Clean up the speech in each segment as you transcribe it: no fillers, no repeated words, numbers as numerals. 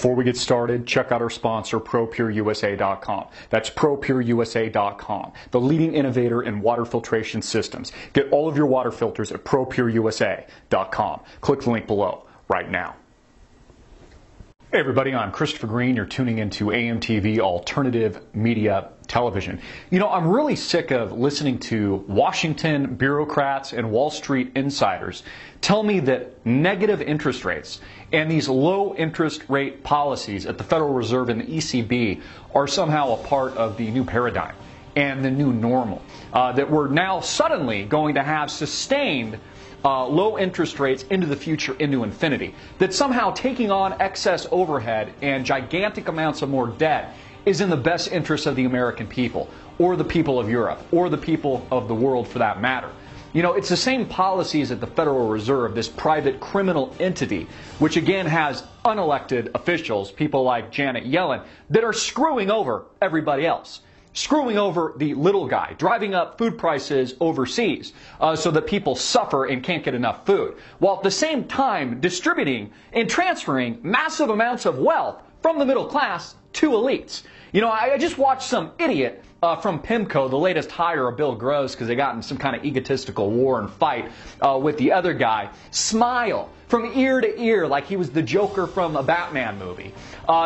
Before we get started, check out our sponsor, ProPureUSA.com. That's ProPureUSA.com, the leading innovator in water filtration systems. Get all of your water filters at ProPureUSA.com. Click the link below right now. Hey everybody, I'm Christopher Green. You're tuning into AMTV Alternative Media Television. You know, I'm really sick of listening to Washington bureaucrats and Wall Street insiders tell me that negative interest rates and these low interest rate policies at the Federal Reserve and the ECB are somehow a part of the new paradigm and the new normal. That we're now suddenly going to have sustained low interest rates into the future, into infinity. That somehow taking on excess overhead and gigantic amounts of more debt is in the best interest of the American people, or the people of Europe, or the people of the world for that matter. You know, it's the same policies at the Federal Reserve, this private criminal entity, which again has unelected officials, people like Janet Yellen, that are screwing over everybody else. Screwing over the little guy, driving up food prices overseas so that people suffer and can't get enough food, while at the same time distributing and transferring massive amounts of wealth from the middle class to elites. You know, I just watched some idiot from PIMCO, the latest hire of Bill Gross, because they got in some kind of egotistical war and fight with the other guy, smile from ear to ear like he was the Joker from a Batman movie.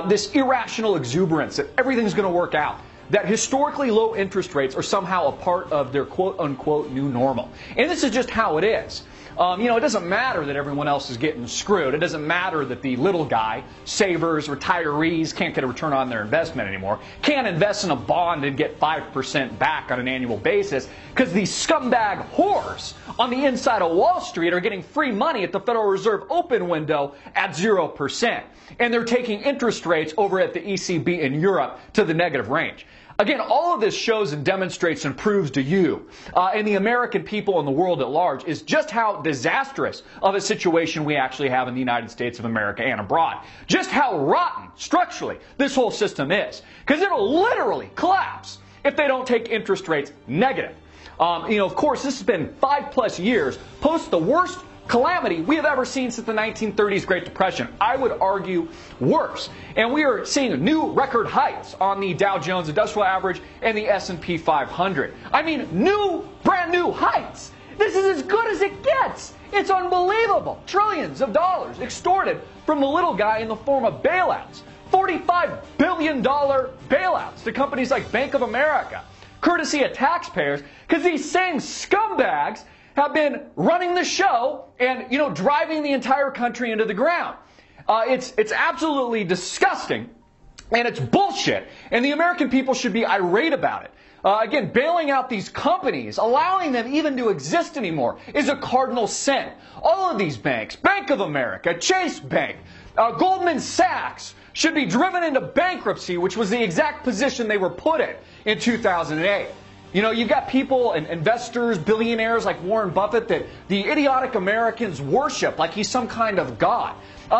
This irrational exuberance that everything's going to work out. That historically low interest rates are somehow a part of their quote-unquote new normal. And this is just how it is. You know, it doesn't matter that everyone else is getting screwed. It doesn't matter that the little guy, savers, retirees, can't get a return on their investment anymore, can't invest in a bond and get 5% back on an annual basis, because these scumbag whores on the inside of Wall Street are getting free money at the Federal Reserve open window at 0%. And they're taking interest rates over at the ECB in Europe to the negative range. Again, all of this shows and demonstrates and proves to you and the American people and the world at large is just how disastrous of a situation we actually have in the United States of America and abroad. Just how rotten, structurally, this whole system is. Because it'll literally collapse if they don't take interest rates negative. You know, of course, this has been 5+ years post the worst calamity we have ever seen since the 1930s Great Depression. I would argue worse. And we are seeing new record heights on the Dow Jones Industrial Average and the S&P 500. I mean, brand new heights. This is as good as it gets. It's unbelievable. Trillions of dollars extorted from the little guy in the form of bailouts. $45 billion bailouts to companies like Bank of America, courtesy of taxpayers, because these same scumbags have been running the show and, you know, driving the entire country into the ground. It's absolutely disgusting, and it's bullshit, and the American people should be irate about it. Again, bailing out these companies, allowing them even to exist anymore, is a cardinal sin. All of these banks, Bank of America, Chase Bank, Goldman Sachs, should be driven into bankruptcy, which was the exact position they were put in 2008. You know, you've got people and investors, billionaires like Warren Buffett that the idiotic Americans worship like he's some kind of god.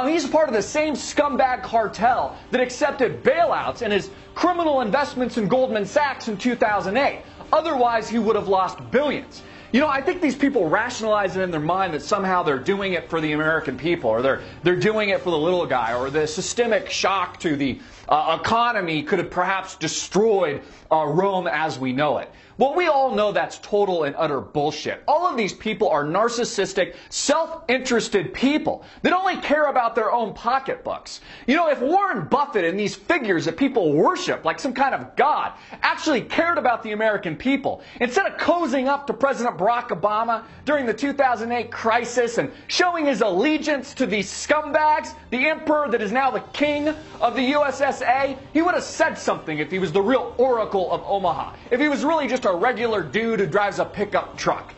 He's part of the same scumbag cartel that accepted bailouts and his criminal investments in Goldman Sachs in 2008. Otherwise, he would have lost billions. You know, I think these people rationalize it in their mind that somehow they're doing it for the American people, or they're doing it for the little guy, or the systemic shock to the economy could have perhaps destroyed Rome as we know it. Well, we all know that's total and utter bullshit. All of these people are narcissistic, self-interested people that only care about their own pocketbooks. You know, if Warren Buffett and these figures that people worship like some kind of god actually cared about the American people, instead of cozying up to President Barack Obama during the 2008 crisis and showing his allegiance to these scumbags, the emperor that is now the king of the USSA, he would have said something if he was the real Oracle of Omaha. If he was really just a regular dude who drives a pickup truck,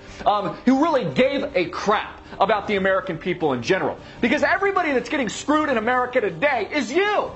who really gave a crap about the American people in general. Because everybody that's getting screwed in America today is you,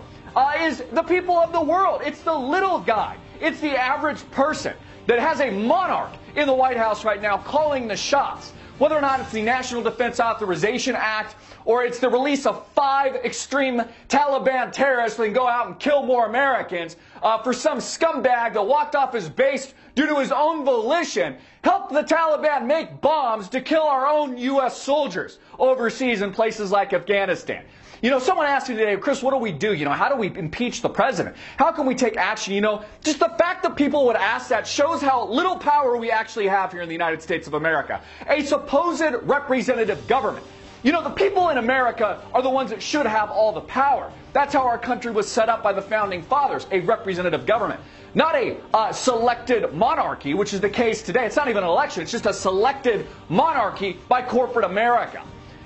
is the people of the world. It's the little guy. It's the average person that has a monarch in the White House right now calling the shots. Whether or not it's the National Defense Authorization Act or it's the release of 5 extreme Taliban terrorists that can go out and kill more Americans, for some scumbag that walked off his base due to his own volition, helped the Taliban make bombs to kill our own U.S. soldiers overseas in places like Afghanistan. You know, someone asked me today, Chris, what do we do? You know, how do we impeach the president? How can we take action? You know, just the fact that people would ask that shows how little power we actually have here in the United States of America. A supposed representative government. You know, the people in America are the ones that should have all the power. That's how our country was set up by the founding fathers, a representative government. Not a selected monarchy, which is the case today. It's not even an election. It's just a selected monarchy by corporate America.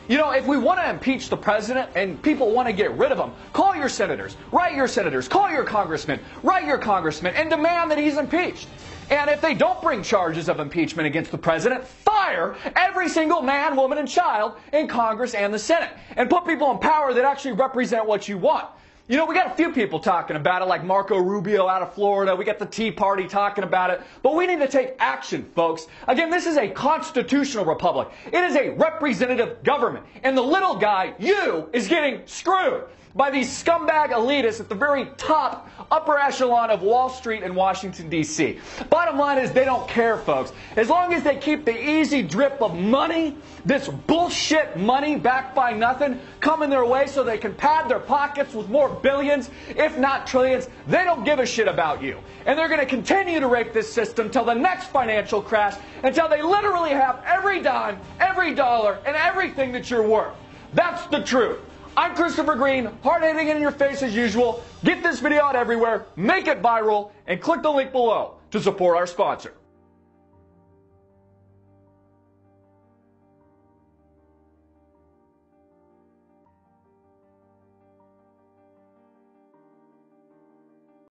You know, if we want to impeach the president and people want to get rid of him, call your senators, write your senators, call your congressmen, write your congressmen, and demand that he's impeached. And if they don't bring charges of impeachment against the president, fire every single man, woman, and child in Congress and the Senate. And put people in power that actually represent what you want. You know, we got a few people talking about it, like Marco Rubio out of Florida. We got the Tea Party talking about it. But we need to take action, folks. Again, this is a constitutional republic. It is a representative government. And the little guy, you, is getting screwed by these scumbag elitists at the very top, upper echelon of Wall Street in Washington, D.C. Bottom line is they don't care, folks. As long as they keep the easy drip of money, this bullshit money backed by nothing, coming their way so they can pad their pockets with more billions, if not trillions, they don't give a shit about you. And they're going to continue to rape this system till the next financial crash, until they literally have every dime, every dollar, and everything that you're worth. That's the truth. I'm Christopher Green, hard-hitting in your face as usual. Get this video out everywhere, make it viral, and click the link below to support our sponsor.